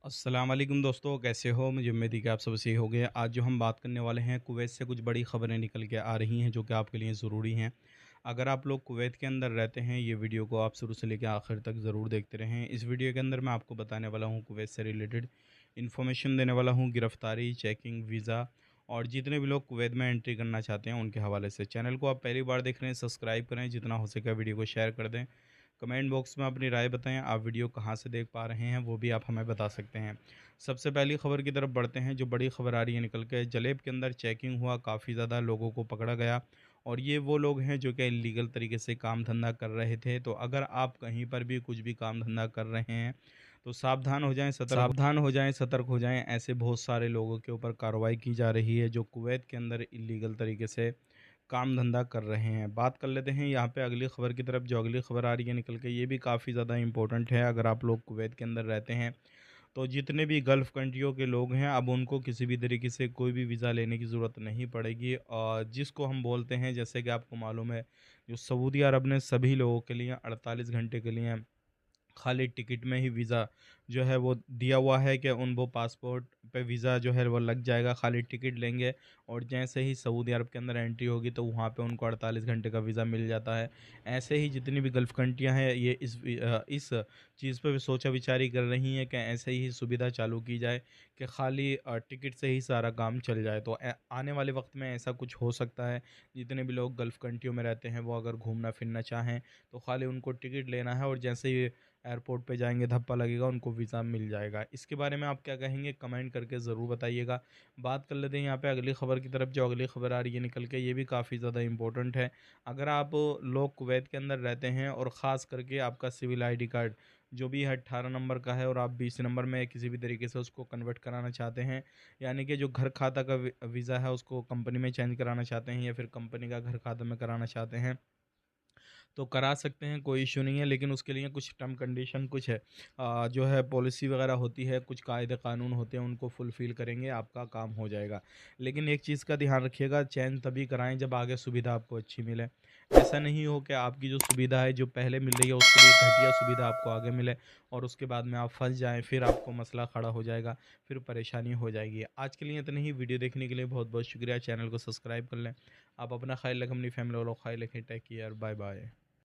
अस्सलाम वालेकुम दोस्तों, कैसे हो? मुझे उम्मीद है कि आप सब सही होंगे। आज जो हम बात करने वाले हैं, कुवैत से कुछ बड़ी ख़बरें निकल के आ रही हैं जो कि आपके लिए ज़रूरी हैं। अगर आप लोग कुवैत के अंदर रहते हैं, ये वीडियो को आप शुरू से लेकर आखिर तक ज़रूर देखते रहें। इस वीडियो के अंदर मैं आपको बताने वाला हूँ, कुवैत से रिलेटेड इन्फॉर्मेशन देने वाला हूँ, गिरफ़्तारी, चेकिंग, वीज़ा और जितने भी लोग कुवैत में एंट्री करना चाहते हैं, उनके हवाले से। चैनल को आप पहली बार देख रहे हैं, सब्सक्राइब करें, जितना हो सके वीडियो को शेयर कर दें। कमेंट बॉक्स में अपनी राय बताएं, आप वीडियो कहाँ से देख पा रहे हैं वो भी आप हमें बता सकते हैं। सबसे पहली खबर की तरफ बढ़ते हैं। जो बड़ी खबर आ रही है निकल के, जलेब के अंदर चेकिंग हुआ, काफ़ी ज़्यादा लोगों को पकड़ा गया और ये वो लोग हैं जो कि इलीगल तरीके से काम धंधा कर रहे थे। तो अगर आप कहीं पर भी कुछ भी काम धंधा कर रहे हैं तो सावधान हो जाएं, सतर्क हो जाएं। ऐसे बहुत सारे लोगों के ऊपर कार्रवाई की जा रही है जो कुवैत के अंदर इलीगल तरीके से काम धंधा कर रहे हैं। बात कर लेते हैं यहाँ पे अगली खबर की तरफ। जो अगली खबर आ रही है निकल के, ये भी काफ़ी ज़्यादा इम्पोर्टेंट है। अगर आप लोग कुवैत के अंदर रहते हैं तो जितने भी गल्फ़ कंट्रियों के लोग हैं, अब उनको किसी भी तरीके से कोई भी वीज़ा लेने की ज़रूरत नहीं पड़ेगी। और जिसको हम बोलते हैं, जैसे कि आपको मालूम है, जो सऊदी अरब ने सभी लोगों के लिए 48 घंटे के लिए खाली टिकट में ही वीज़ा जो है वो दिया हुआ है कि उन वो पासपोर्ट पे वीज़ा जो है वो लग जाएगा, खाली टिकट लेंगे और जैसे ही सऊदी अरब के अंदर एंट्री होगी तो वहाँ पे उनको 48 घंटे का वीज़ा मिल जाता है। ऐसे ही जितनी भी गल्फ़ कंट्रियाँ हैं, ये इस चीज़ पे भी सोचा विचारी कर रही हैं कि ऐसे ही सुविधा चालू की जाए कि खाली टिकट से ही सारा काम चल जाए। तो आने वाले वक्त में ऐसा कुछ हो सकता है। जितने भी लोग गल्फ़ कंट्रियों में रहते हैं, वो अगर घूमना फिरना चाहें तो खाली उनको टिकट लेना है और जैसे ही एयरपोर्ट पे जाएँगे, धप्पा लगेगा, उनको वीज़ा मिल जाएगा। इसके बारे में आप क्या कहेंगे? कमेंट करके ज़रूर बताइएगा। बात कर लेते हैं यहाँ पे अगली खबर की तरफ। जो अगली खबर आ रही है निकल के, ये भी काफ़ी ज़्यादा इम्पोर्टेंट है। अगर आप लोग कुवैत के अंदर रहते हैं और ख़ास करके आपका सिविल आईडी कार्ड जो भी है 18 नंबर का है और आप 20 नंबर में किसी भी तरीके से उसको कन्वर्ट कराना चाहते हैं, यानी कि जो घर खाता का वीज़ा है उसको कंपनी में चेंज कराना चाहते हैं या फिर कंपनी का घर खाता में कराना चाहते हैं, तो करा सकते हैं, कोई इश्यू नहीं है। लेकिन उसके लिए कुछ टर्म कंडीशन कुछ है, जो है पॉलिसी वगैरह होती है, कुछ कायदे कानून होते हैं, उनको फुलफ़िल करेंगे, आपका काम हो जाएगा। लेकिन एक चीज़ का ध्यान रखिएगा, चेंज तभी कराएँ जब आगे सुविधा आपको अच्छी मिले। ऐसा नहीं हो कि आपकी जो सुविधा है, जो पहले मिल रही है, उससे भी घटिया सुविधा आपको आगे मिले और उसके बाद में आप फँस जाएँ, फिर आपको मसला खड़ा हो जाएगा, फिर परेशानी हो जाएगी। आज के लिए इतना ही। वीडियो देखने के लिए बहुत-बहुत शुक्रिया। चैनल को सब्सक्राइब कर लें। आप अपना ख़याल रखें, अपनी फैमिली वालों का ख़याल रखें। Take care, bye-bye.